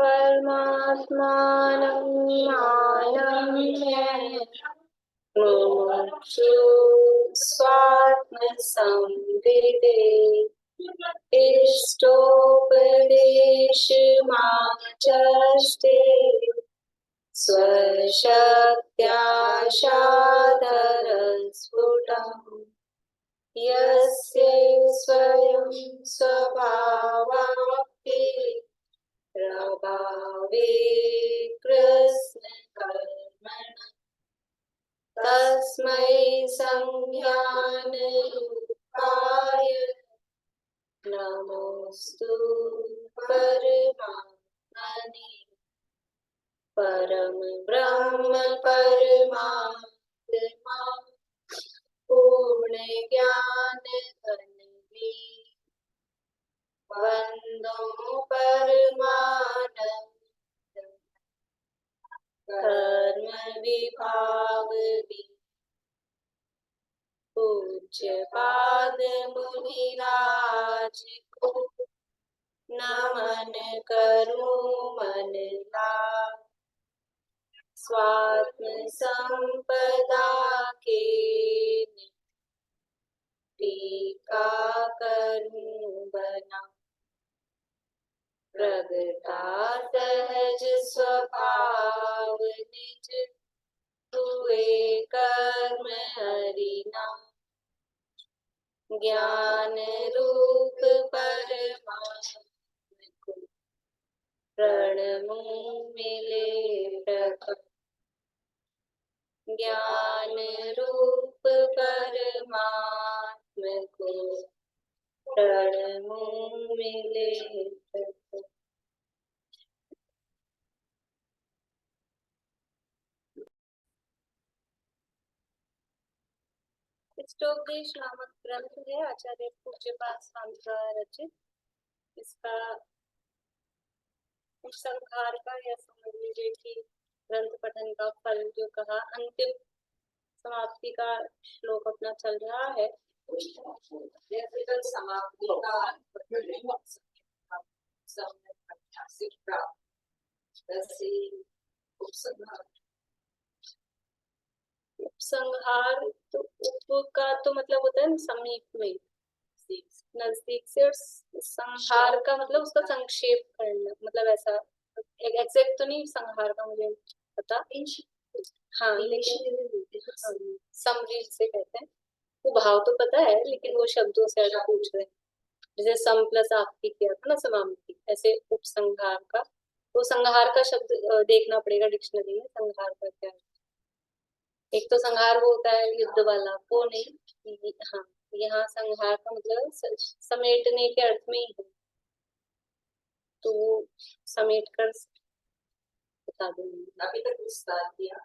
परमात्मानं मानम्य मुमुक्षु स्वात्मसंविदे इष्टोपदेशमाचष्टे स्वशक्त्या सादरस्फुटम् यस्य स्वयं स्वभावाप्ति प्रभावे कृष्णकर्मणः तस्मै संज्ञानरूपाय नमोस्तु परमात्मने परम ब्रह्म परमात्मा पूर्ण ज्ञान घन वंदो परमानंद कर्म विभाग पूज्य पाद मुनिराज को नमन करूं मन लाग स्वात्म संपदा के टीका करूं बना प्रगटा सहज स्वभाव निज हुए कर्म हरिना ज्ञान रूप परमात्मा को प्रणमो मिले प्रकट ज्ञान रूप परमात्मा को प्रणमो मिले प्रकट। इष्टोपदेश नामक ग्रंथ है आचार्य पूज्यपाद स्वामी द्वारा रचित। इसका उपसंहार का या समझ लीजिए कि ग्रंथ पठन का फल जो कहा अंतिम समाप्ति का श्लोक अपना चल रहा है। समाप्ति का उपसंहार तो उप का तो मतलब होता है समीप में नजदीक से, और संहार का मतलब उसका संक्षेप करना, मतलब ऐसा एग्जैक्ट तो नहीं संहार का मुझे पता। हाँ लेकिन समरी से कहते हैं, वो भाव तो पता है लेकिन वो शब्दों से ऐसा पूछ रहे हैं। जैसे सम प्लस आपकी किया था ना समाप्ति, ऐसे उपसंहार का तो संहार का शब्द देखना पड़ेगा डिक्शनरी में संहार का क्या है। एक तो संहार वो होता है युद्ध वाला, वो नहीं। हाँ यहाँ संहार का मतलब समेटने के अर्थ में ही है, तो समेट कर बता दूंगी। अभी तक विस्तार किया।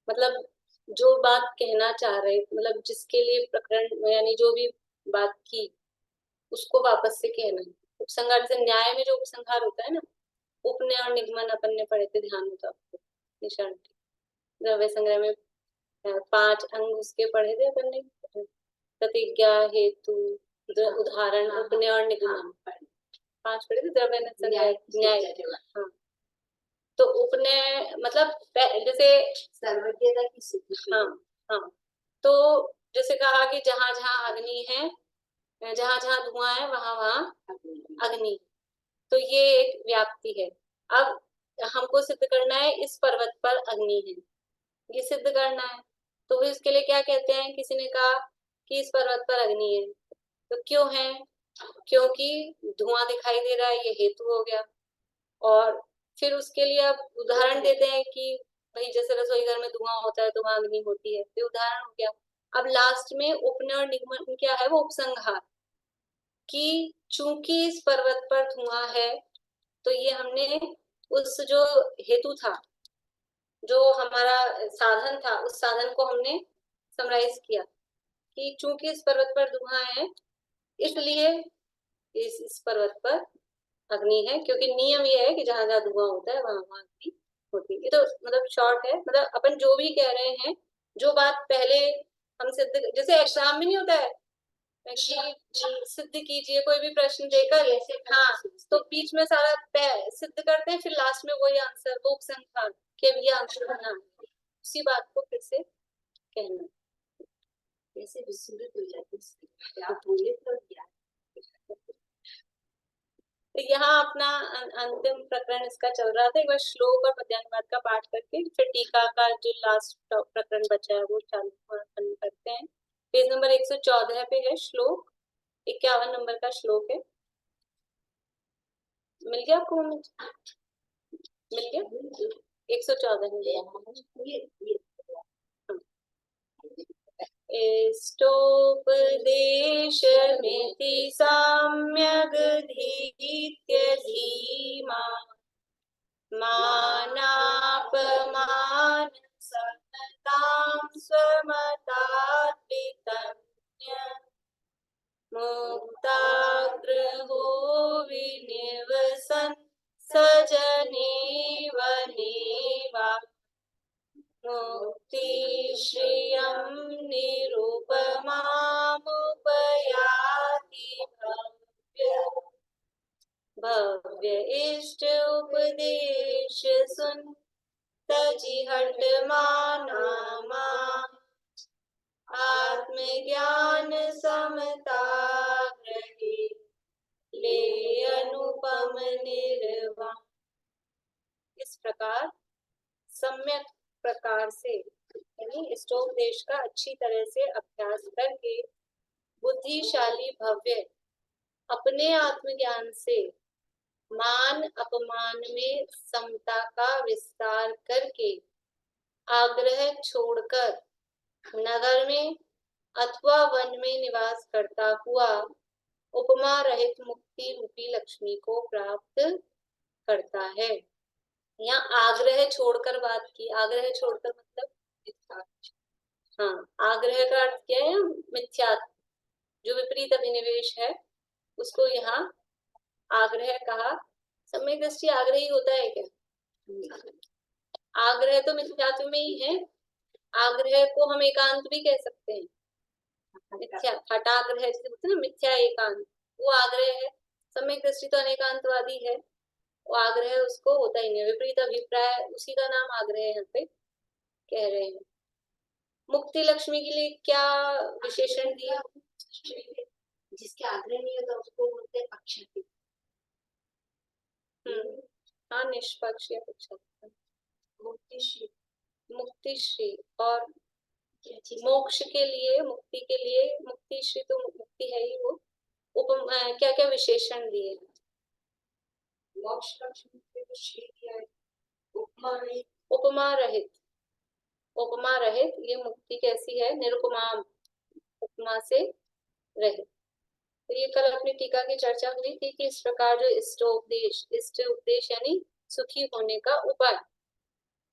मतलब जो बात कहना चाह रहे, मतलब जिसके लिए प्रकरण यानी जो भी बात की उसको वापस से कहना है। उपसंहार से न्याय में जो उपसंहार होता है ना, उपनय और निगमन अपन ने पढ़े थे, ध्यान होता आपको निशान द्रव्य संग्रह में 5 अंग उसके पढ़े थे अपन ने। प्रतिज्ञा हेतु उदाहरण उपनय और निगमन 5 पढ़े थे। द्रव्य न्याय। हाँ तो उपनय मतलब जैसे सर्वज्ञता की सिद्धि। हाँ हाँ तो जैसे कहा कि जहाँ जहाँ अग्नि है, जहाँ जहाँ धुआं है वहां वहां अग्नि, तो ये एक व्याप्ति है। अब हमको सिद्ध करना है इस पर्वत पर अग्नि है, ये सिद्ध करना है। तो फिर इसके लिए क्या कहते हैं, किसी ने कहा कि इस पर्वत पर अग्नि है, तो क्यों है? क्योंकि धुआं दिखाई दे रहा है, ये हेतु हो गया। और फिर उसके लिए अब उदाहरण देते हैं कि भाई जैसे रसोई घर में धुआं होता है तो वहां अग्नि होती है, ये उदाहरण हो गया। अब लास्ट में उपनय और निगमन क्या है, वो उपसंहार कि चूंकि इस पर्वत पर धुआं है तो ये हमने उस जो हेतु था, जो हमारा साधन था, उस साधन को हमने समराइज किया कि चूंकि इस पर्वत पर धुआं है इसलिए इस पर्वत पर अग्नि है, क्योंकि नियम ये है कि जहां जहां धुआं होता है वहां वहां अग्नि होती है। ये तो मतलब शॉर्ट है, मतलब अपन जो भी कह रहे हैं, जो बात पहले हम सिद्ध, जैसे एग्जाम में नहीं होता है सिद्ध कीजिए कोई भी प्रश्न देकर। हाँ, तो बीच में सारा सिद्ध करते हैं, फिर लास्ट में वही आंसर, वो उपसंहार कि अब ये आंसर बना, उसी बात को फिर से कहना। ऐसे विस्तृत हो जाती है, आप बोले तो क्या। तो यहाँ अपना अंतिम प्रकरण इसका चल रहा था। एक बार श्लोक और पद्यानुवाद का पाठ करके फिर टीका का जो लास्ट प्रकरण बचा है वो चालू करते हैं। पेज नंबर 114 पे है श्लोक, 51 नंबर का श्लोक है। मिल गया आपको? मिल गया 114 इष्टोपदेशमिति सम्यग्धीत्य धीमा मानापमान समतां स्वमताद्वितन्य मुक्ताग्रहो विनिवसन् सजने वनेवा मुक्तिश्रियं निरुपमामुपयाति भव्य इष्ट उपदेश सुन तजिहट मानामा आत्मज्ञान समता ग्रहे ले अनुपम निर्वाण। इस प्रकार सम्यक प्रकार से यानी इष्टोपदेश का अच्छी तरह से अभ्यास करके बुद्धिशाली भव्य अपने आत्मज्ञान से मान अपमान में समता का विस्तार करके आग्रह छोड़कर नगर में अथवा वन में निवास करता हुआ उपमा रहित मुक्ति रूपी लक्ष्मी को प्राप्त करता है। यहाँ आग्रह छोड़कर बात की, आग्रह छोड़कर मतलब हाँ, आग्रह का अर्थ क्या है? मिथ्या, जो विपरीत अभिनिवेश है उसको यहाँ आग्रह कहा। सम्यक दृष्टि आग्रह ही होता है क्या? आग्रह तो मिथ्यात्व में ही है। आग्रह को हम एकांत भी कह सकते हैं, मिथ्या हटाग्रह जिसे बोलते हैं ना, मिथ्या एकांत, वो आग्रह है। सम्यक दृष्टि तो अनेकांतवादी है, वो आग्रह उसको होता ही नहीं, विपरीत अभिप्राय, उसी का नाम आग्रह यहाँ पे कह रहे हैं। मुक्ति लक्ष्मी के लिए क्या विशेषण दिया? जिसके आग्रह नहीं होता उसको बोलते हैं पक्षपाती। हाँ, निष्पक्ष या पक्षपाती। मुक्तिश्री, मुक्तिश्री और मोक्ष के लिए, मुक्ति के लिए, मुक्तिश्री तो मुक्ति है ही, वो क्या क्या विशेषण दिए? मोक्ष लक्ष्मी को श्री दिया है, उपमा रहित, उपमा रहित, उपमा रहित, ये मुक्ति कैसी है? निरुपमा, उपमा से रहित। तो ये कल अपनी टीका की चर्चा हुई थी कि इस प्रकार जो इष्टोपदेश, इष्ट उपदेश यानी सुखी होने का उपाय,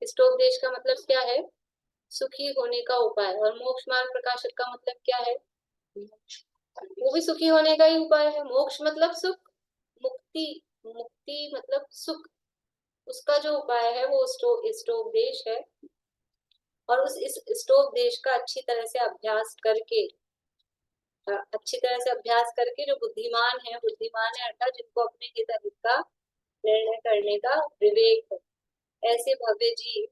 इष्टोपदेश का मतलब क्या है? सुखी होने का उपाय। और मोक्ष मार्ग प्रकाशक का मतलब क्या है? वो भी सुखी होने का ही उपाय है। मोक्ष मतलब सुख, मुक्ति, मुक्ति मतलब सुख, उसका जो उपाय है वो इष्टोपदेश है। और उस इस इष्टोपदेश का अच्छी तरह से अभ्यास करके, अच्छी तरह से अभ्यास करके जो बुद्धिमान है, बुद्धिमान है अर्थात जिनको अपने हित अहित का निर्णय करने का विवेक है, ऐसे भव्य जीव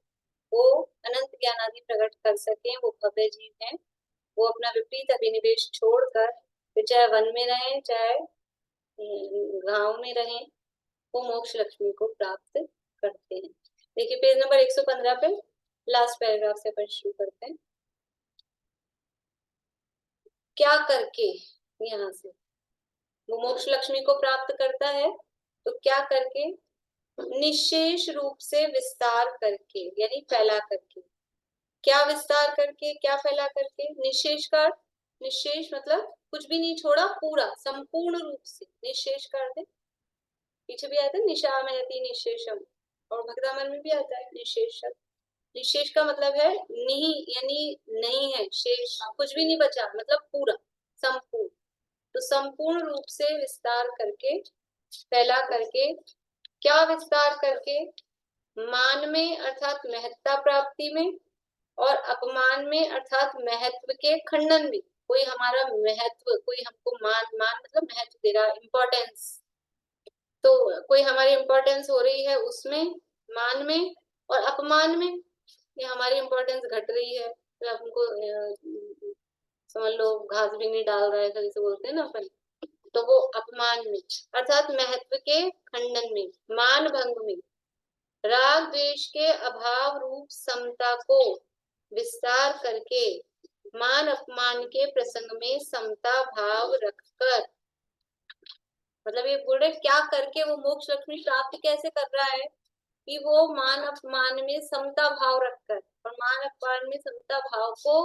वो अनंत ज्ञान आदि प्रकट कर सके, वो भव्य जीव हैं। वो अपना विपरीत अभिनिवेश छोड़कर, चाहे वन में रहें चाहे गांव में रहें, वो मोक्ष लक्ष्मी को प्राप्त करते हैं। देखिए पेज नंबर 115 पे लास्ट पैराग्राफ से अपन शुरू करते हैं। क्या करके यहाँ से वो मोक्ष लक्ष्मी को प्राप्त करता है? तो क्या करके? निशेष रूप से विस्तार करके, यानी फैला करके। क्या विस्तार करके, क्या फैला करके? निशेष का, निशेष मतलब कुछ भी नहीं छोड़ा, पूरा संपूर्ण रूप से। निशेष कर दे, पीछे भी आया था निशा महती निशेषम, और भक्तामन में भी आता है निशेष। निशेष का मतलब है नहीं, यानी नहीं है शेष, कुछ भी नहीं बचा, मतलब पूरा संपूर्ण। तो संपूर्ण रूप से विस्तार करके, फैला करके। क्या विस्तार करके? मान में अर्थात महत्ता प्राप्ति में, और अपमान में अर्थात महत्व के खंडन में। कोई हमारा महत्व, कोई हमको मान, मान मतलब महत्व दे रहा, इम्पोर्टेंस, तो कोई हमारी इम्पोर्टेंस हो रही है उसमें, मान में, और अपमान में, ये हमारी इम्पोर्टेंस घट रही है, तो हमको समझ लो घास भी नहीं डाल रहा है, कभी से बोलते हैं ना अपन, तो वो अपमान में, अर्थात महत्व के खंडन में, मान भंग में, राग द्वेष के अभाव रूप समता को विस्तार करके मान अपमान के प्रसंग में समता भाव रखकर, मतलब ये बोल रहे क्या करके वो मोक्ष लक्ष्मी प्राप्त कैसे कर रहा है, कि वो मान अपमान में समता भाव रखकर, और मान अपमान में समता भाव को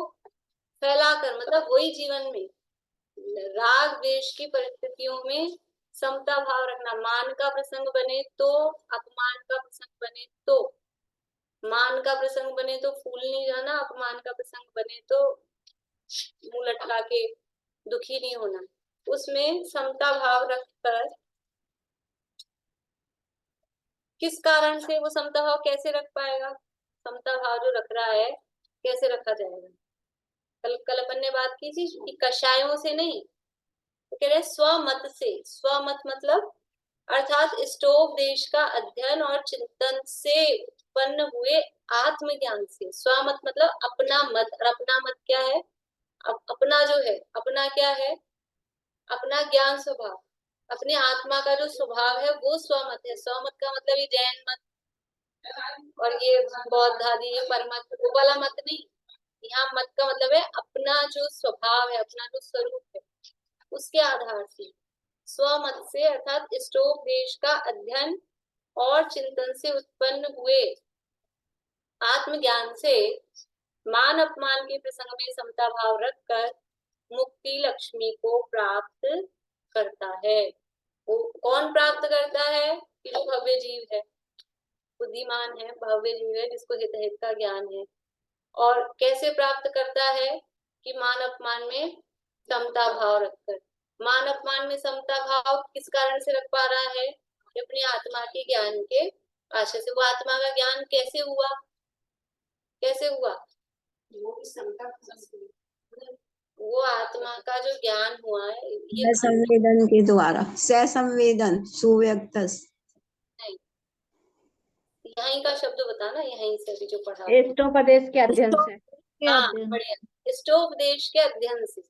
फैलाकर, मतलब वही जीवन में राग द्वेष की परिस्थितियों में समता भाव रखना, मान का प्रसंग बने तो, अपमान का प्रसंग बने तो, मान का प्रसंग बने तो फूल नहीं जाना, अपमान का प्रसंग बने तो मुंह लटका के दुखी नहीं होना, उसमें समता भाव रखकर, किस कारण से वो समता भाव कैसे रख पाएगा, समता भाव जो रख रहा है कैसे रखा जाएगा, कल अपन ने बात की थी कि कषायों से नहीं, तो कह रहे स्वमत से, स्वमत मतलब अर्थात स्टोव देश का अध्ययन और चिंतन से उत्पन्न हुए आत्मज्ञान से, स्वमत मतलब अपना मत, और अपना मत क्या है, अपना जो है, अपना क्या है, अपना ज्ञान स्वभाव, अपने आत्मा का जो स्वभाव है वो स्वमत है, स्वमत का मतलब ये जैन मत और ये बौद्ध आदि ये परमत वो वाला मत नहीं, यहाँ मत का मतलब है अपना जो स्वभाव है, अपना जो स्वरूप है, उसके आधार से स्वमत से, अर्थात स्टोव देश का अध्ययन और चिंतन से उत्पन्न हुए आत्मज्ञान से मान अपमान के प्रसंग में समता भाव रखकर मुक्ति लक्ष्मी को प्राप्त करता है। वो कौन प्राप्त करता है, कि जो भव्य जीव है, बुद्धिमान है, भव्य जीव है, जिसको हित हित का ज्ञान है। और कैसे प्राप्त करता है, कि मान अपमान में समता भाव रखकर, मान अपमान में समता भाव किस कारण से रख पा रहा है, कि अपनी आत्मा के ज्ञान के आशय से, वो आत्मा का ज्ञान कैसे हुआ, कैसे हुआ, वो आत्मा का जो ज्ञान हुआ है ये संवेदन के द्वारा, संवेदन सुव्यक्त, नहीं, यहीं का शब्द बताना, यहीं से अभी जो पढ़ा, इष्टोपदेश के अध्ययन से, हाँ बढ़िया, इष्टोपदेश के अध्ययन से,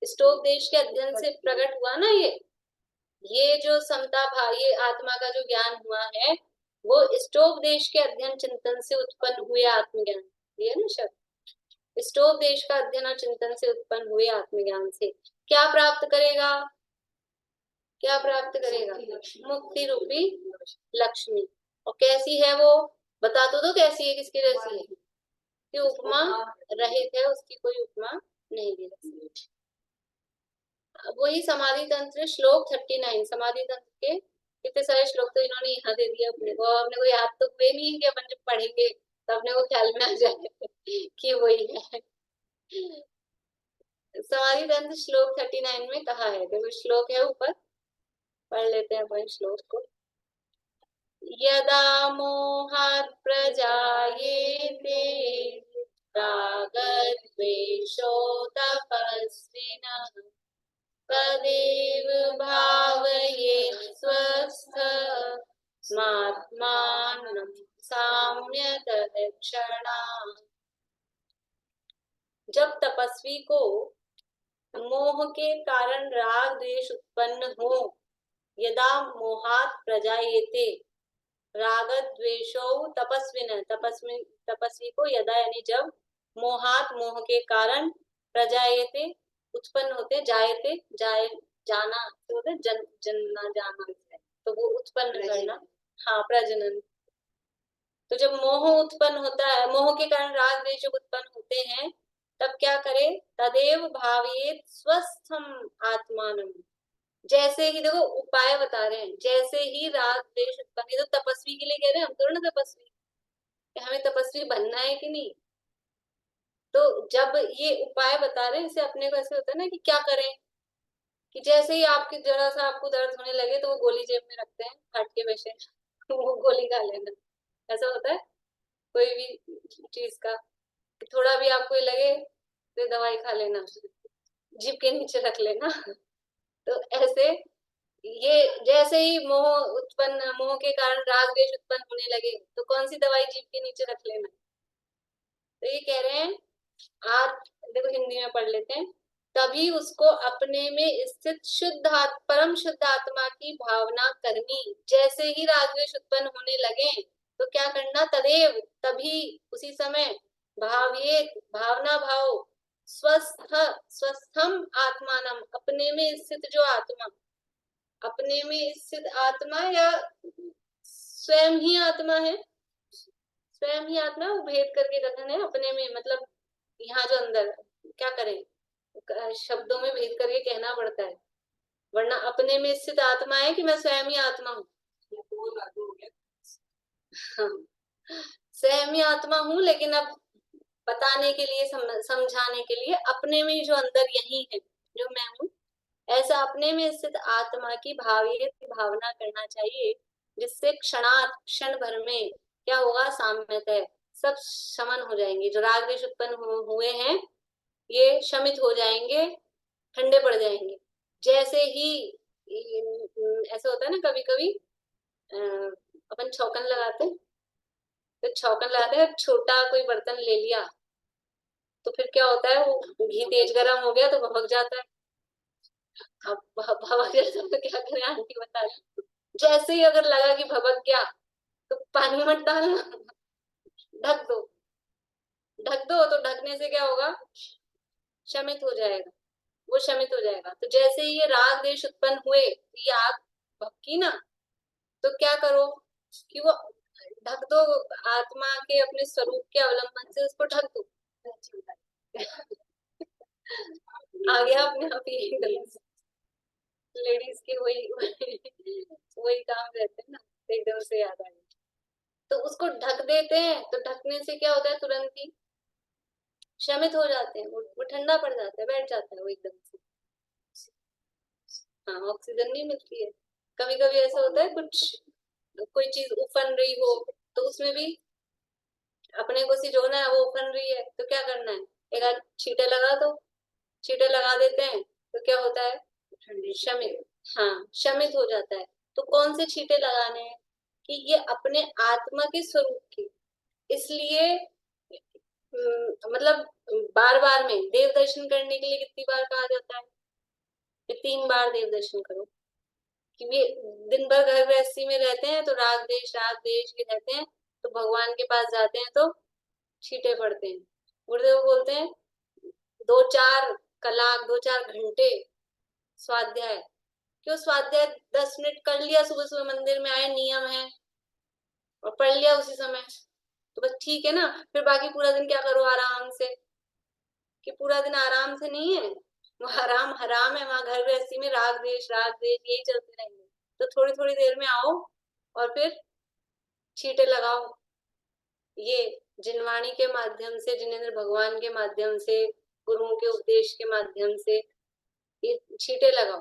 इष्टोपदेश के अध्ययन से प्रकट हुआ ना ये जो समता भाव, ये आत्मा का जो ज्ञान हुआ है वो इष्टोपदेश के अध्ययन चिंतन से उत्पन्न हुए आत्मज्ञान, ये ना शब्द, इष्टोपदेश का अध्ययन और चिंतन से उत्पन्न हुए आत्मज्ञान से क्या प्राप्त करेगा, क्या प्राप्त करेगा, मुक्ति रूपी लक्ष्मी। और कैसी है वो, बता तो कैसी है, किसकी जैसी है, कि उपमा रहित है, उसकी कोई उपमा नहीं दे रही। वही समाधि तंत्र श्लोक 39, समाधि तंत्र के कितने सारे श्लोक तो इन्होंने यहाँ दे दिया अपने को, अपने को याद तो हुए नहीं कि अपन जब पढ़ेंगे तो अपने को ख्याल में आ जाए कि वही है। समाधि तंत्र श्लोक 39 में कहा है, देखो श्लोक है ऊपर, पढ़ लेते हैं अपन श्लोक को। यदा मोहात् प्रजायेते रागद्वेषो तपस्विनः तदेव भावयेत् स्वस्थमात्मानं साम्यतः क्षणात्। जब तपस्वी को मोह के कारण राग द्वेष उत्पन्न हो, यदा मोहात् प्रजायेते राग द्वेषो तपस्विन, तपस्वी को यदा यानी जब मोहात मोह के कारण प्रजायते उत्पन्न होते, जायते जाना होते, जनना जाना, तो वो उत्पन्न करना, हाँ प्रजनन। तो जब मोह उत्पन्न होता है, मोह के कारण राग द्वेष उत्पन्न होते हैं, तब क्या करे, तदेव भावेत स्वस्थम आत्मानम, जैसे ही देखो उपाय बता रहे हैं, जैसे ही राग द्वेष उत्पन्न, तो तपस्वी के लिए कह रहे हैं, हम तो ना तपस्वी, हमें तपस्वी बनना है कि नहीं, तो जब ये उपाय बता रहे हैं, इससे अपने को ऐसे होता है ना कि क्या करें, कि जैसे ही आपकी जरा सा आपको दर्द होने लगे तो वो गोली जेब में रखते हैं हट के वैसे वो गोली खा लेना, ऐसा होता है कोई भी चीज का, थोड़ा भी आपको लगे तो दवाई खा लेना, जीभ के नीचे रख लेना। तो ऐसे ये जैसे ही मोह के कारण राग द्वेष उत्पन्न होने लगे तो कौन सी दवाई जीभ के नीचे रख लेना। तो ये कह रहे हैं आज देखो हिंदी में पढ़ लेते हैं। तभी उसको अपने में स्थित परम शुद्ध आत्मा की भावना करनी। जैसे ही राग द्वेष उत्पन्न होने लगे तो क्या करना, तदेव तभी उसी समय भावना भाव स्वस्थम आत्मानम, अपने में स्थित जो आत्मा, अपने में स्थित आत्मा या स्वयं ही आत्मा है, स्वयं ही आत्मा वो भेद करके कथन है अपने में, मतलब यहाँ जो अंदर क्या करें, शब्दों में भेद करके कहना पड़ता है, वरना अपने में स्थित आत्मा है कि मैं स्वयं ही आत्मा हूँ। हाँ, स्वयं ही आत्मा हूँ, लेकिन अब बताने के लिए समझाने के लिए अपने में जो अंदर यही है जो मैं हूँ, ऐसा अपने में स्थित आत्मा की भावना करना चाहिए, जिससे क्षण भर में क्या होगा, साम्यतः सब शमन हो जाएंगे। जो राग द्वेष उत्पन्न हुए हैं ये शमित हो जाएंगे, ठंडे पड़ जाएंगे। जैसे ही ऐसा होता है ना, कभी कभी अपन छौकन लगाते हैं, तो छौकन लगाते हैं, छोटा कोई बर्तन ले लिया तो फिर क्या होता है, वो घी तेज गर्म हो गया तो भभक जाता है। अब भभक जाता है तो क्या करें, आंटी बता रही। जैसे ही अगर लगा कि भभक गया तो पानी मत डालना, ढक दो। ढक दो तो ढकने से क्या होगा, शमित हो जाएगा, वो शमित हो जाएगा। तो जैसे ही ये राग द्वेष उत्पन्न हुए, ये आग भपकी ना, तो क्या करो कि वो ढक दो, आत्मा के अपने स्वरूप के अवलंबन से उसको ढक दो। आ गया अपने आप ही, लेडीज के वही काम रहते हैं ना, एकदम से याद आ गया। तो उसको ढक देते हैं, तो ढकने से क्या होता है, तुरंत ही शमित हो जाते हैं, वो ठंडा पड़ जाता है, बैठ जाता है वो एकदम से। हाँ, ऑक्सीजन नहीं मिलती है। कभी कभी ऐसा होता है, कोई चीज उफन रही हो तो उसमें भी अपने को सिजोना है, वो उफन रही है तो क्या करना है, एक आध छींटे लगा दो। छींटे लगा देते हैं तो क्या होता है, शमित, हाँ शमित हो जाता है। तो कौन से छींटे लगाने हैं, कि ये अपने आत्मा के स्वरूप की, इसलिए मतलब बार बार में देव दर्शन करने के लिए कितनी बार कहा जाता है, कि 3 बार देव दर्शन करो। क्योंकि दिन भर घर गृहस्थी में रहते हैं तो राग देश के रहते हैं, तो भगवान के पास जाते हैं तो छींटे पड़ते हैं। गुरुदेव बोलते हैं 2-4 कलाक 2-4 घंटे स्वाध्याय, क्यों स्वाध्याय 10 मिनट कर लिया, सुबह सुबह मंदिर में आए, नियम है, और पढ़ लिया उसी समय तो बस ठीक है ना। फिर बाकी पूरा दिन क्या करो, आराम से, कि पूरा दिन आराम से नहीं है, वो हराम हराम है, वहां घर गृहस्थी में राग देश यही चलते रहेंगे। तो थोड़ी थोड़ी देर में आओ और फिर छींटे लगाओ। ये जिनवाणी के माध्यम से, जिनेंद्र भगवान के माध्यम से, गुरुओं के उपदेश के माध्यम से ये छींटे लगाओ।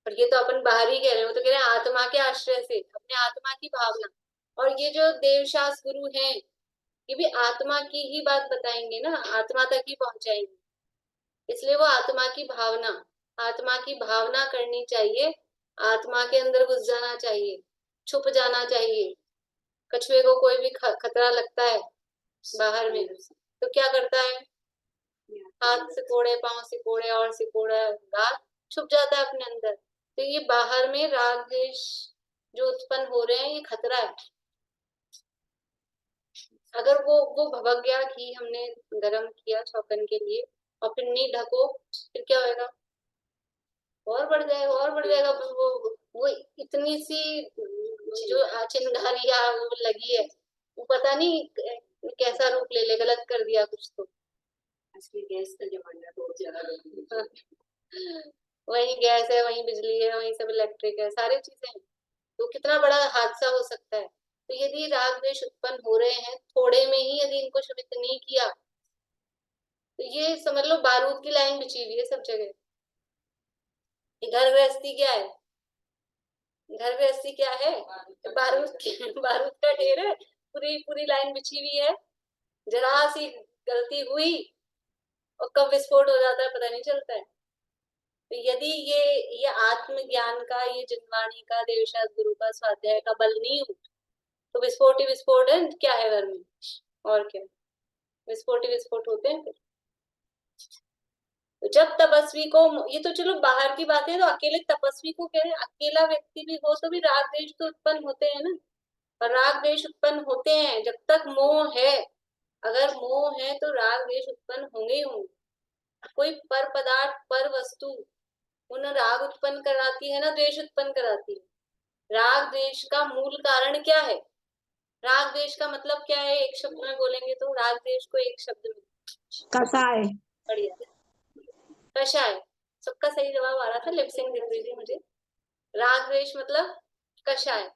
और ये तो अपन बाहर ही कह रहे हैं, वो तो कह रहे हैं आत्मा के आश्रय से, अपने आत्मा की भावना। और ये जो देवशास गुरु हैं, ये भी आत्मा की ही बात बताएंगे ना, आत्मा तक ही पहुंचाएंगे। इसलिए वो आत्मा की भावना करनी चाहिए, आत्मा के अंदर घुस जाना चाहिए, छुप जाना चाहिए। कछुए को कोई भी खतरा लगता है बाहर में तो क्या करता है, हाथ सिकोड़े, पांव सिकोड़े और सिकोड़ा गाल, छुप जाता है अपने अंदर। तो ये बाहर में राग द्वेष जो उत्पन्न हो रहे हैं, ये खतरा है। अगर वो भभक गया, घी हमने गरम किया छौकन के लिए और फिर नहीं ढको, फिर क्या होगा, और बढ़ जाएगा, और बढ़ जाएगा। वो इतनी सी जो चिंगारियां वो लगी है, वो पता नहीं कैसा रूप ले गलत कर दिया कुछ तो। असली गैस का जमाना तो ज्यादा वही गैस है, वही बिजली है, वही सब इलेक्ट्रिक है, सारी चीजें हैं। तो कितना बड़ा हादसा हो सकता है। तो यदि राग द्वेष उत्पन्न हो रहे हैं, थोड़े में ही यदि इनको शमित नहीं किया, तो ये समझ लो बारूद की लाइन बिछी हुई है सब जगह। घर गृहस्थी क्या है, घर गृहस्थी क्या है, बारूद का ढेर है, पूरी पूरी लाइन बिछी हुई है। जरा सी गलती हुई और कब विस्फोट हो जाता है पता नहीं चलता है। तो यदि ये आत्मज्ञान का, ये जिनवाणी का, देवशास्त्र गुरु का, स्वाध्याय का बल नहीं हो तो विस्फोट ही विस्फोट है, क्या है घर में, और क्या, विस्फोट ही विस्फोट होते हैं फिर। तो जब तपस्वी को, ये तो चलो बाहर की बात है, तो अकेले तपस्वी को कह रहे हैं, अकेला व्यक्ति भी हो तो भी राग द्वेष तो उत्पन्न होते हैं ना। और राग द्वेष उत्पन्न होते हैं जब तक मोह है। अगर मोह है तो राग द्वेष उत्पन्न होंगे ही होंगे। कोई पर पदार्थ, पर वस्तु उन राग उत्पन्न कराती है ना द्वेष उत्पन्न कराती है। राग द्वेष का मूल कारण क्या है? राग द्वेष का मतलब क्या है? एक शब्द में बोलेंगे तो राग द्वेष को एक शब्द में, कसाय, बढ़िया, कषाय। सबका सही जवाब आ रहा था, लिपसिंग दिख रही थी मुझे। राग द्वेष मतलब कषाय।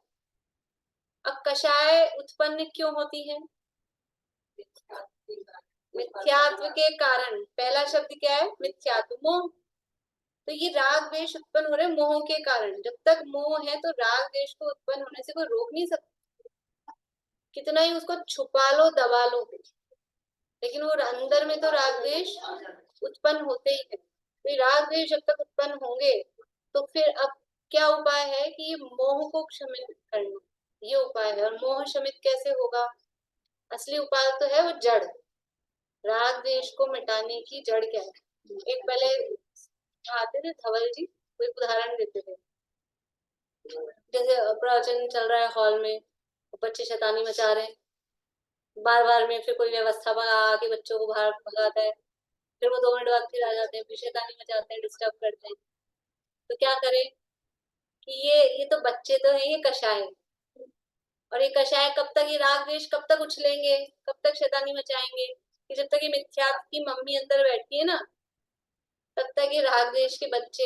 अब कषाय उत्पन्न क्यों होती है? मिथ्यात्व के कारण। पहला शब्द क्या है? मिथ्यात्व, मोह। तो ये राग द्वेष उत्पन्न हो रहे मोह के कारण। जब तक मोह है तो राग द्वेष को उत्पन्न होने से कोई रोक नहीं सकता, कितना ही उसको छुपा लो, दबा लो, लेकिन वो अंदर में तो राग द्वेष उत्पन्न होते ही है। तो राग द्वेष जब तक उत्पन्न होंगे तो फिर अब क्या उपाय है कि ये मोह को शमित करना, ये उपाय है। और मोह शमित कैसे होगा? असली उपाय तो है वो जड़। राग द्वेष को मिटाने की जड़ क्या है? एक पहले आते थे धवल जी, कोई उदाहरण देते थे। जैसे प्रवचन चल रहा है हॉल में, बच्चे शैतानी मचा रहे हैं, बार बार में फिर कोई व्यवस्था बना के बच्चों को बाहर भगाता है, फिर वो 2 मिनट बाद फिर आ जाते हैं, फिर शैतानी मचाते हैं, डिस्टर्ब करते हैं। तो क्या करें कि ये तो बच्चे तो है, ये कषाय है। और ये कषाय कब तक, ये राग द्वेष कब तक उछलेंगे, कब तक शैतानी मचाएंगे? कि जब तक ये मिथ्यात्व की मम्मी अंदर बैठी है ना, तब तक ये राग द्वेष के बच्चे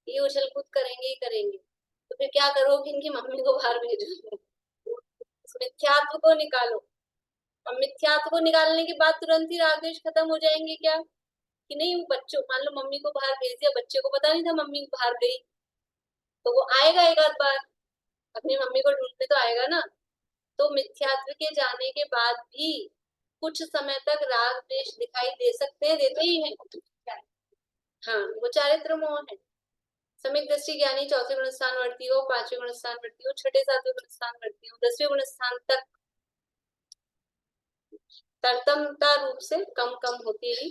ये उछल कूद करेंगे ही करेंगे। तो फिर क्या करो कि इनकी मम्मी को बाहर भेजो, मिथ्यात्व को निकालो। और मिथ्यात्व को निकालने के बाद तुरंत ही राग द्वेष खत्म हो जाएंगे क्या? कि नहीं, वो बच्चों, मान लो मम्मी को बाहर भेज दिया, बच्चे को पता नहीं था मम्मी बाहर गई, तो वो आएगा एक आध बार, अपनी मम्मी को ढूंढने तो आएगा ना। तो मिथ्यात्व के जाने के बाद भी कुछ समय तक राग द्वेष दिखाई दे सकते हैं, देते ही हैं। हाँ, वो चारित्र मोह है। सम्यक दृष्टि ज्ञानी 4वें गुण स्थान वर्ती हो, 5वें गुण स्थान वर्ती हो, 6ठे 7वें गुण स्थान वर्ती हो, 10वें गुण स्थान तक तरतमता रूप से कम कम होती है,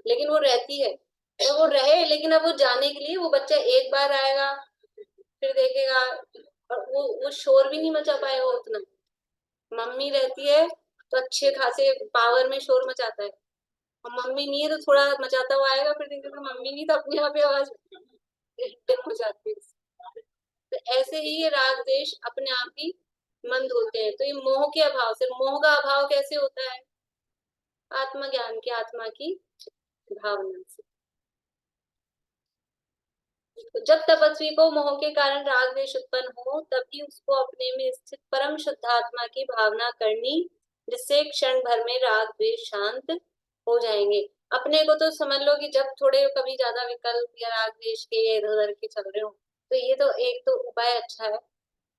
लेकिन वो रहती है। तो वो रहे, लेकिन अब वो जाने के लिए वो बच्चा एक बार आएगा, फिर देखेगा, और वो शोर भी नहीं मचा पाएगा उतना। मम्मी रहती है तो अच्छे खासे पावर में शोर मचाता है, और मम्मी नहीं है तो थोड़ा मचाता हुआ आएगा, फिर देखेगा मम्मी नहीं तो अपने आप ही आवाज हो जाती है। तो ऐसे ही ये राग द्वेष अपने आप ही मंद होते हैं। तो ये मोह के अभाव से, मोह का अभाव कैसे होता है? आत्मज्ञान की, आत्मा की भावना से। तो जब तपस्वी को मोह के कारण राग द्वेष उत्पन्न हो, तभी उसको अपने में स्थित परम शुद्ध आत्मा की भावना करनी, जिससे क्षण भर में राग द्वेष शांत हो जाएंगे। अपने को तो समझ लो कि जब थोड़े कभी ज्यादा विकल्प या राग द्वेष के इधर उधर के चल रहे हो, तो ये तो एक तो उपाय अच्छा है,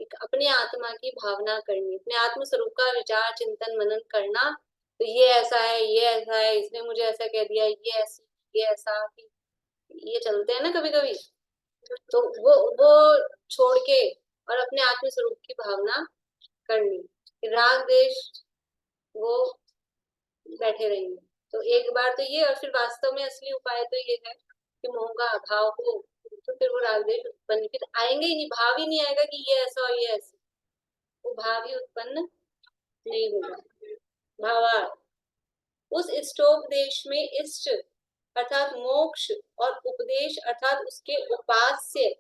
एक अपने आत्मा की भावना करनी, अपने आत्म स्वरूप का विचार चिंतन मनन करना। तो ये ऐसा है, ये ऐसा है, इसने मुझे ऐसा कह दिया, ये ऐसी, ये ऐसा, ये चलते हैं ना कभी कभी। तो वो छोड़ के और अपने आत्म स्वरूप की भावना करनी, राग द्वेष वो बैठे रहेंगे। तो एक बार तो ये, और फिर वास्तव में असली उपाय तो ये है कि मोह का अभाव हो, तो फिर वो राग द्वेष उत्पन्न फिर आएंगे ही नहीं, भाव ही नहीं आएगा कि ये ऐसा और ये ऐसा, वो भाव ही उत्पन्न नहीं होगा। भावार्थ, उस इष्टोपदेश में इष्ट अर्थात मोक्ष और उपदेश अर्थात उसके उपास्य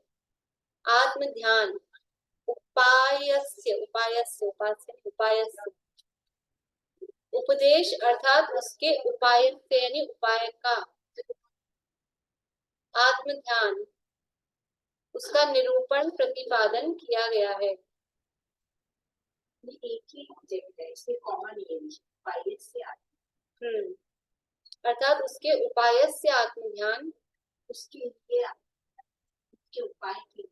आत्म ध्यान, उपायस्य उपायस्य उपास्य उपायस्य उपदेश अर्थात उसके उपाय यानी उपाय का आत्म ध्यान, उसका निरूपण प्रतिपादन किया गया है। एक ही ऑब्जेक्ट है, इसलिए कॉमन ये उपाय से अर्थात उसके उपाय से आत्म ध्यान, उसके लिए उसके उपाय की,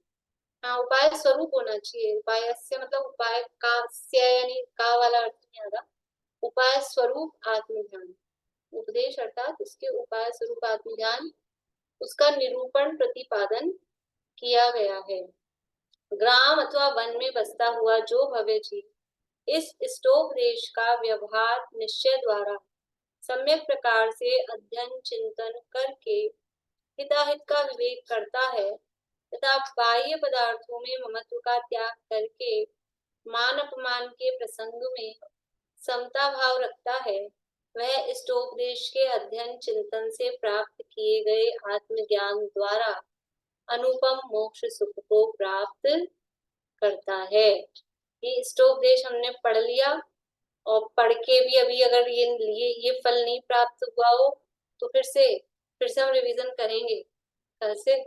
हाँ, उपाय स्वरूप होना चाहिए। उपाय से मतलब उपाय का से यानी का वाला अर्थ नहीं आ रहा, उपाय स्वरूप आत्म ध्यान, उपदेश अर्थात उसके उपाय स्वरूप आत्म ध्यान उसका निरूपण प्रतिपादन किया गया है। ग्राम अथवा वन में बसता हुआ जो भव्य जीव इस इष्टोपदेश का व्यवहार निश्चय द्वारा सम्यक प्रकार से अध्ययन चिंतन करके हिताहित का विवेक करता है तथा बाह्य पदार्थों में ममत्व का त्याग करके मान अपमान के प्रसंग में समता भाव रखता है, वह इष्टोपदेश के अध्ययन चिंतन से प्राप्त किए गए आत्मज्ञान द्वारा अनुपम मोक्ष सुख को प्राप्त करता है। ये इष्टोपदेश हमने पढ़ लिया और पढ़ के भी अभी अगर ये फल नहीं प्राप्त हुआ हो तो फिर से हम रिवीजन करेंगे कल से।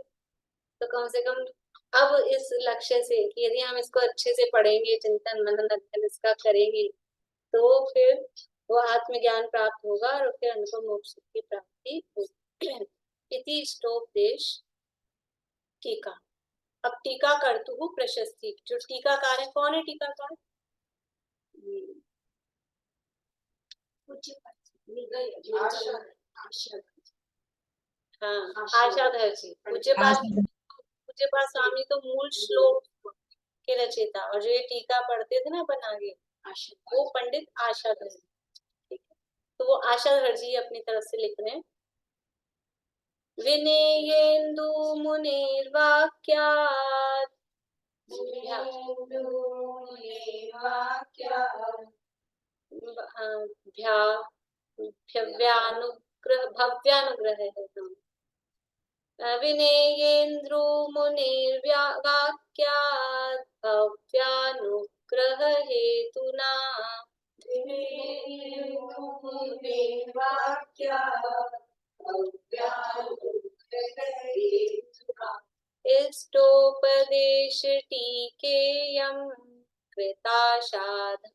तो कम से कम अब इस लक्ष्य से कि यदि हम इसको अच्छे से पढ़ेंगे, चिंतन मनन अध्ययन इसका करेंगे तो फिर वो आत्मज्ञान प्राप्त होगा और फिर अनुपम मोक्ष की प्राप्ति होगी। इति इष्टोपदेश टीका। अब टीका कर्तु प्रशस्ति, जो टीकाकार है कौन है? टीकाकार हाँ, आशाधर जी। पूज्यपाद स्वामी तो मूल श्लोक के रचयिता, और जो ये टीका पढ़ते थे ना अपन आगे, वो पंडित आशाधर जी। ठीक है, तो वो आशाधर जी अपनी तरफ से लिख रहे हैं। विनेयेन्दु मुनिर्वाक्यात् भव्यानुग्रह है। विनेयेन्द्रो मुनिर्वाक्यात् भव्यानुग्रह हेतुना इष्टोपदेश टीकेयं कृताशाधर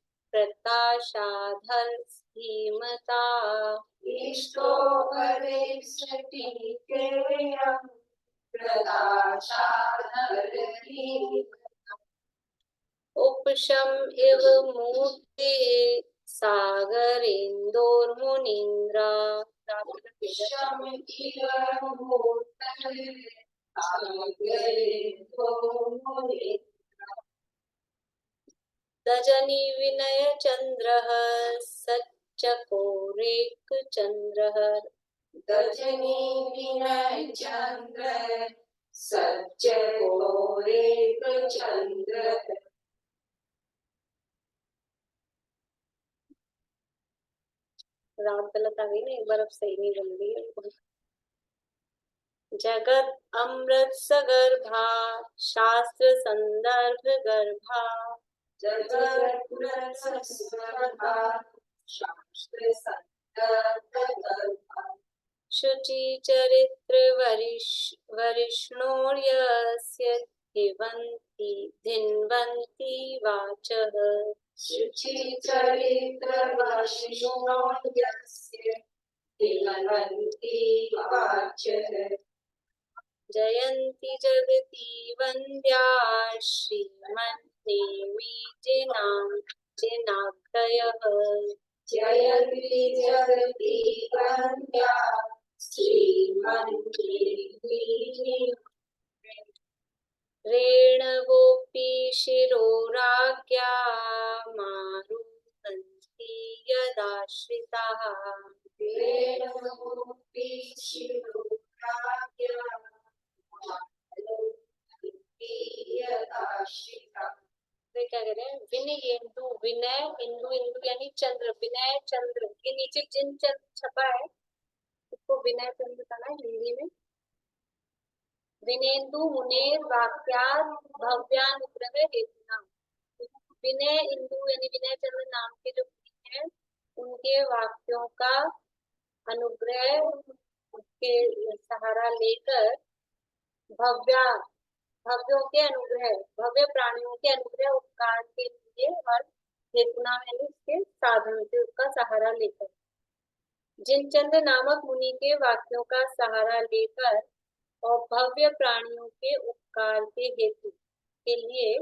धीमता। इष्टोपदेश टीकेयं कृताशाधर धीमता। उपशम इव मूर्ते सागरेन्दोर्मुनीन्द्रा। दजनी विनय चंद्रः सच्चकोरेक चंद्रः। दजनी विनय चंद्र सच्चकोरेक चंद्र। रात गलत आ गई ना, एक बार अब सही नहीं बन रही है। जगत अमृत सगर्भा शास्त्र संदर्भ गर्भा। जगत अमृत सगर्भा शास्त्र संदर्भ गर्भा। शुचि चरित्र वरिष्णोर्यस्य धिन्वन्ति वाचः। शुचि चरित्र वरिष्णोर्यस्य धिन्वन्ति वाचः। जयन्ति जगति वन्द्या श्रीमन्देवी जिनाग्रयः। जयन्ति जगति वन्द्या श्रीमन्देवी। रेणवोऽपि शिरोराज्ञा मारुहन्ति यदाश्रिताः। रेणवोऽपि शिरोराज्ञा मारुहन्ति यदाश्रिताः। क्या कह रहे हैं? विनयेन्दु, विनय इंदु, इंदु यानी चंद्र, विनय चंद्र के नीचे जिन चंद्र छपा है उसको विनय चंद्र कहना है हिंदी में। विनेन्दु मुनेर वाक्यात् भव्यानुग्रह हेतुना। विनय इंदु यानी विनय चंद्र नाम के जो मुनि हैं उनके वाक्यों का अनुग्रह के सहारा लेकर भव्यों के अनुग्रह, भव्य प्राणियों के अनुग्रह उपकार के लिए और हेतुना यानी उसके साधन से उसका सहारा लेकर, जिनचंद्र नामक मुनि के वाक्यों का सहारा लेकर और भव्य प्राणियों के उपकार के हेतु के लिए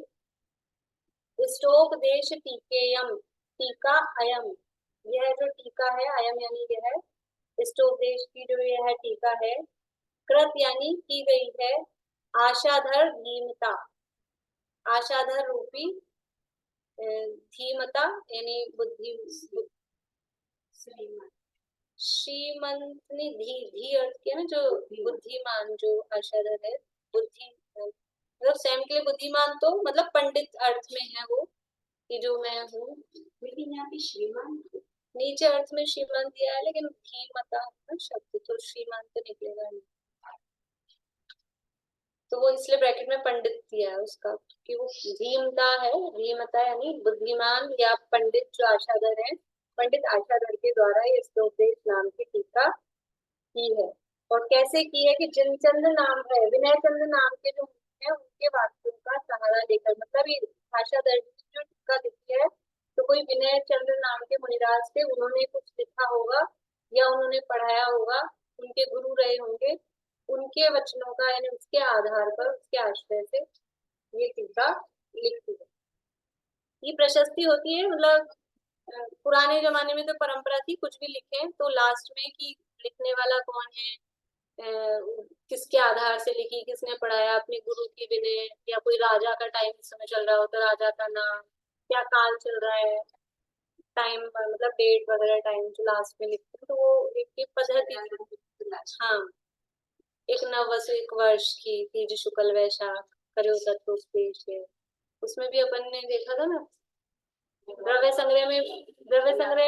इष्टोपदेश टीकेयम, टीका अयम, यह जो टीका है अयम यानी यह इष्टोपदेश की जो यह टीका है, कृत यानी की गई है, आशाधर धीमता, आशाधर रूपी धीमता यानी बुद्धि, श्रीमंत ने धी अर्थ किया ना, जो बुद्धिमान, जो आशाधर है, बुद्धि मतलब स्वयं के लिए बुद्धिमान, तो मतलब पंडित अर्थ में है वो, कि जो मैं हूँ। लेकिन यहाँ पे श्रीमान नीचे अर्थ में श्रीमान दिया है, लेकिन धीमता ना शब्द, तो श्रीमान तो निकलेगा नहीं, तो वो इसलिए ब्रैकेट में पंडित दिया है उसका, कि वो धीमता है, धीमता यानी बुद्धिमान या पंडित जो आशाधर है, पंडित आशाधर के द्वारा ये श्लोकेश नाम की टीका की है। और कैसे की है कि जिनचंद नाम है, विनय चंद्र नाम के जो है उनके वाक्यों का सहारा लेकर, मतलब ये आशाधर जी जो टीका लिखी है, तो कोई विनय चंद्र नाम के मुनिराज थे, उन्होंने कुछ लिखा होगा या उन्होंने पढ़ाया होगा, उनके गुरु रहे होंगे, उनके वचनों का यानी उसके आधार पर, उसके आश्रय से ये टीका लिखती है। ये प्रशस्ति होती है, मतलब पुराने जमाने में तो परंपरा थी कुछ भी लिखे तो लास्ट में कि लिखने वाला कौन है, किसके आधार से लिखी, किसने पढ़ाया, अपने गुरु की विनय, या कोई राजा का टाइम इस समय चल रहा हो तो राजा का नाम, क्या काल चल रहा है, टाइम मतलब डेट वगैरह, टाइम जो लास्ट में लिखते हैं, तो वो एक पद्धति थी। हाँ, एक नववसु एक वर्ष की तीज शुक्ल वैशाख करो तत्वोपदेश है, उसमें भी अपन ने देखा था ना, द्रव्य संग्रह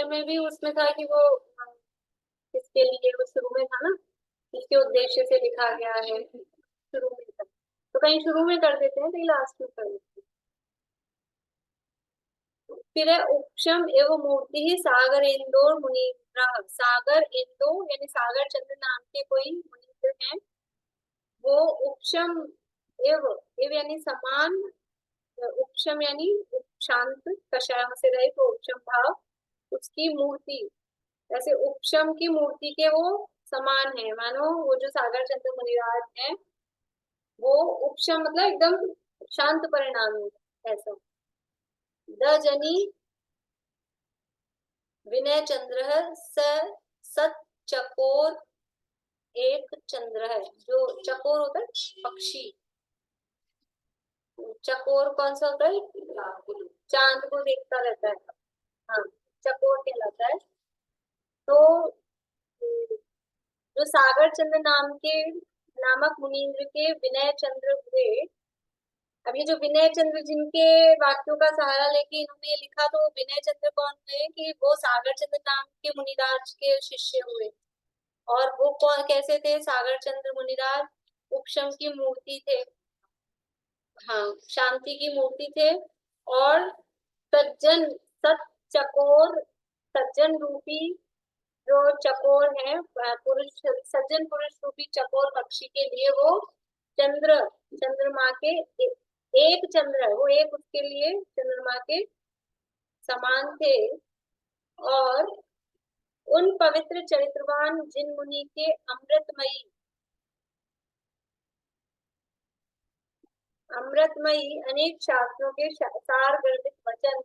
में भी उसमें था कि वो किसके लिए, वो शुरू में था ना, किसके उद्देश्य से लिखा गया है, शुरू में था, तो कहीं शुरू में कर देते हैं, कहीं लास्ट में कर देते हैं। फिर है उपशम एवं मूर्ति ही सागर इंदौर मुनीन्द्र, सागर इंदो यानी सागर चंद्र नाम के कोई मुनीन्द्र हैं, वो उपशम एव यानी समान, उपशम यानी शांत कषाय से रहे तो उपशम भाव, उसकी मूर्ति, ऐसे उपशम की मूर्ति के वो समान है, मानो वो जो सागर चंद्र मुनिराज है वो उपशम मतलब एकदम शांत परिणाम है ऐसा। द जनी विनय चंद्र सत चकोर एक चंद्र है, जो चकोर होता है पक्षी, चकोर कौन सा होता है, चांद को देखता रहता है, हाँ चकोर कहलाता है। तो जो सागर चंद्र नामक मुनीन्द्र के विनय चंद्र हुए, अब ये जो विनय चंद्र जिनके वाक्यों का सहारा लेके इन्होंने ये लिखा, तो विनय चंद्र कौन हुए कि वो सागर चंद्र नाम के मुनिराज के शिष्य हुए, और वो कौन कैसे थे, सागर चंद्र मुनिराज उपशम की मूर्ति थे, हाँ शांति की मूर्ति थे, और सज्जन सत चकोर, सज्जन रूपी जो चकोर है पुरुष, सज्जन पुरुष रूपी चकोर पक्षी के लिए वो चंद्रमा के एक चंद्र है, वो एक उसके लिए चंद्रमा के समान थे। और उन पवित्र चरित्रवान जिन मुनि के अमृतमयी अनेक शास्त्रों के सार गर्भित वचन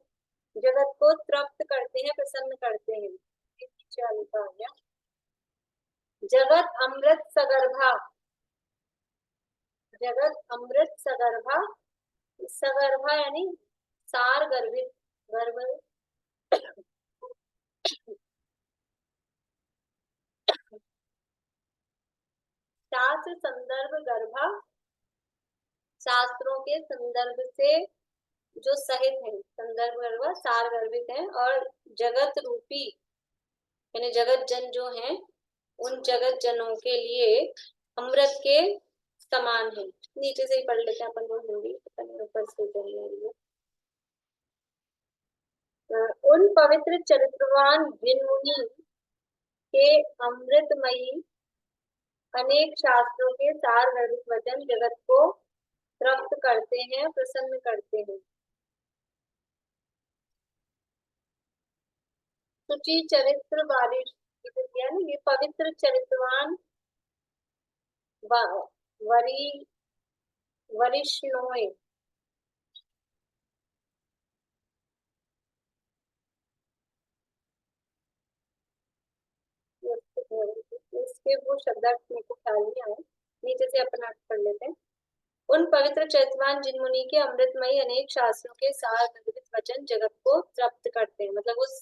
जगत को तृप्त करते हैं, प्रसन्न करते हैं। जगत अमृत सगर्भा, जगत अमृत सगर्भा, सगर्भा यानी सार गर्भित, गर्भ शास्त्र संदर्भ गर्भा, शास्त्रों के संदर्भ से जो सहित है, संदर्भ गर्भ सार गर्भित है, और जगत रूपी यानी जगत जन जो है, उन जगत जनों के लिए अमृत के समान है। नीचे से ही पढ़ लेते हैं अपन लोग हिंदी, ऊपर से उन पवित्र चरित्रवान जिन मुनि के अमृतमयी अनेक शास्त्रों के सार गर्भित वचन जगत को तृप्त करते हैं, प्रसन्न करते हैं। सुचि चरित्र बारिश, ये पवित्र चरित्रवान वरी वरिष्णोए, इसके वो शब्दार्थ मेरे को ख्याल नहीं आए, पवित्र चैतवान जिन मुनि के अमृतमयी अनेक शास्त्रों के सार निर्मित वचन जगत को तृप्त करते हैं। मतलब उस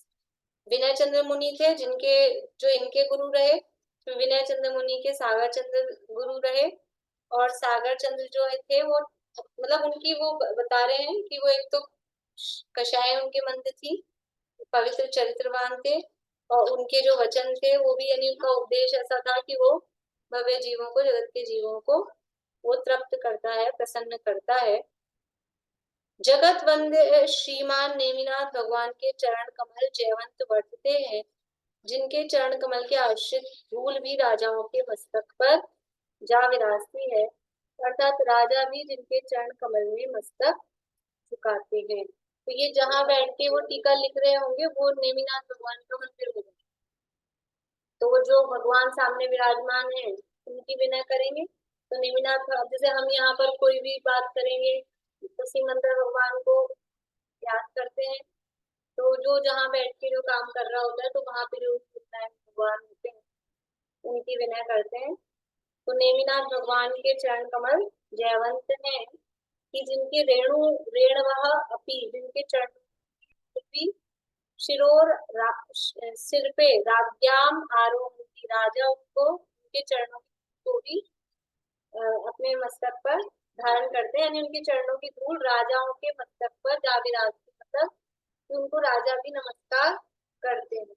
विनय चंद्र मुनि थे जिनके जो इनके गुरु रहे, तो विनय चंद्र मुनि के सागर चंद्र गुरु रहे, और सागर चंद्र जो थे वो मतलब उनकी वो बता रहे हैं कि वो एक तो कषाय उनके मंद थी, पवित्र चरित्रवान थे, और उनके जो वचन थे वो भी यानी उनका उपदेश ऐसा था कि वो भव्य जीवों को, जगत के जीवों को वो तृप्त करता है, प्रसन्न करता है। जगत वंद्य श्रीमान नेमिनाथ भगवान के चरण कमल जयवंत वर्तते हैं, जिनके चरण कमल के आश्रित धूल भी राजाओं के मस्तक पर जा विराजती है, अर्थात राजा भी जिनके चरण कमल में मस्तक झुकाते हैं। तो ये जहाँ बैठ के वो टीका लिख रहे होंगे वो नेमिनाथ भगवान का मंदिर होगा। तो वो जो भगवान सामने विराजमान है उनकी विनय करेंगे। तो नेमिनाथ, जैसे हम यहाँ पर कोई भी बात करेंगे तो सिमंदर भगवान को याद करते हैं, तो जो जहाँ बैठ के जो काम कर रहा होता है तो वहां पे जो भगवान होते हैं उनकी विनय करते हैं। तो नेमिनाथ भगवान के चरण कमल जयवंत हैं कि जिनके रेणु रेणवः अपि, जिनके चरण भी शिरोर सिर पे राज्ञाम आरोहती, राजा उनको उनके चरणों को भी अपने मस्तक पर धारण करते हैं, यानी उनके चरणों की धूल राजाओं के मस्तक पर जा विराजती, मतलब उनको राजा भी नमस्कार करते हैं।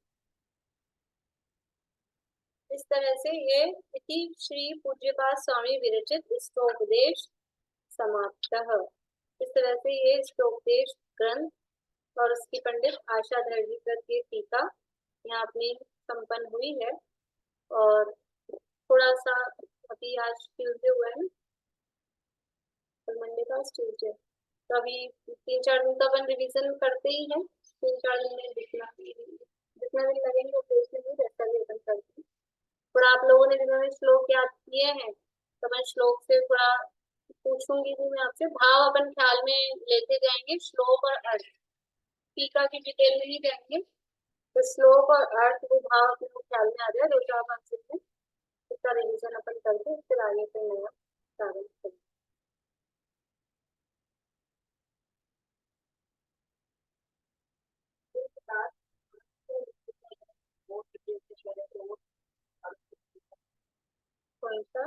इस तरह से ये इति श्री पूज्यपाद स्वामी विरचित स्तोपदेश समाप्तः। इस तरह से ये स्तोपदेश ग्रंथ और उसकी पंडित आशा दर्जी की टीका यहाँ अपनी संपन्न हुई है। और थोड़ा सा अभी आज ट्यूजडे हुआ है ना, कल मंडे का ट्यूजडे, तो अभी 3-4 दिन तो अपन रिविजन करते ही हैं। 3-4 दिन में जितना दिन लगेंगे उतना ही वैसा भी अपन करते हैं। थोड़ा आप लोगों ने जिन्होंने श्लोक याद किए हैं तो मैं श्लोक से थोड़ा पूछूंगी भी मैं आपसे, भाव अपन ख्याल में लेते जाएंगे, श्लोक और अर्थ टीका की डिटेल में नहीं जाएंगे, तो श्लोक और अर्थ वो भाव अपने को ख्याल में आ जाए, 2-4-5 दिन में इसका रिविजन अपन करके फिर आगे से नया प्रारंभ करेंगे। कौन सा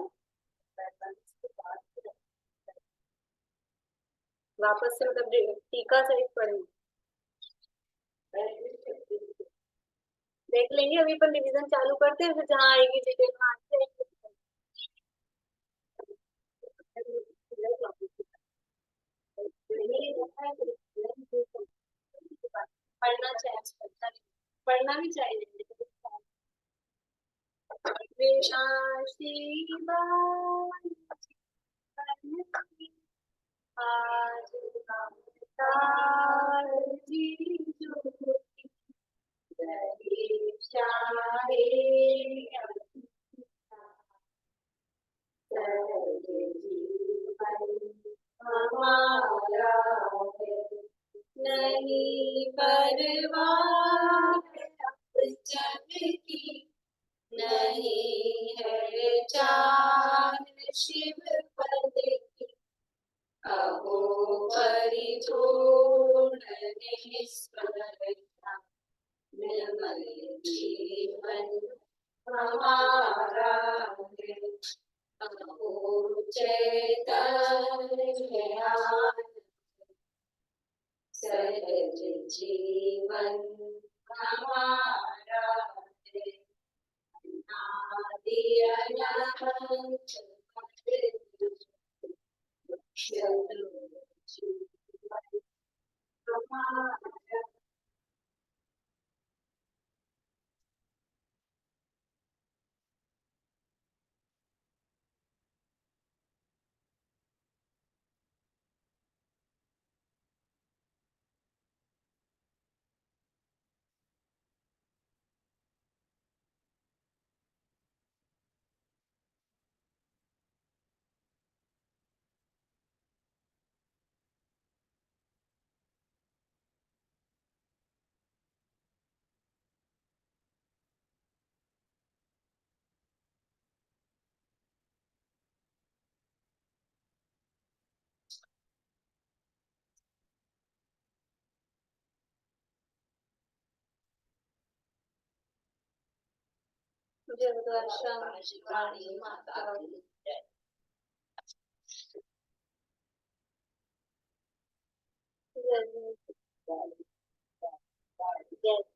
वापस से मतलब टीका सहित पढ़ेंगे, देख लेंगे। अभी पर रिवीजन चालू करते हैं, फिर जहाँ आएगी डिटेल में आते पढ़ना चाहिए, पढ़ना भी चाहिए। नहीं परवाह जग की, नहीं है चाह शिव पद की, अहो परिपूर्ण निष्कलंक निर्मल जीवन हमारा है, अहो चैतन्य सहज जीवन हमारा है, आदि अनंत जीवन हमारा। जगदाश्रम शिवानी माता की जय। जय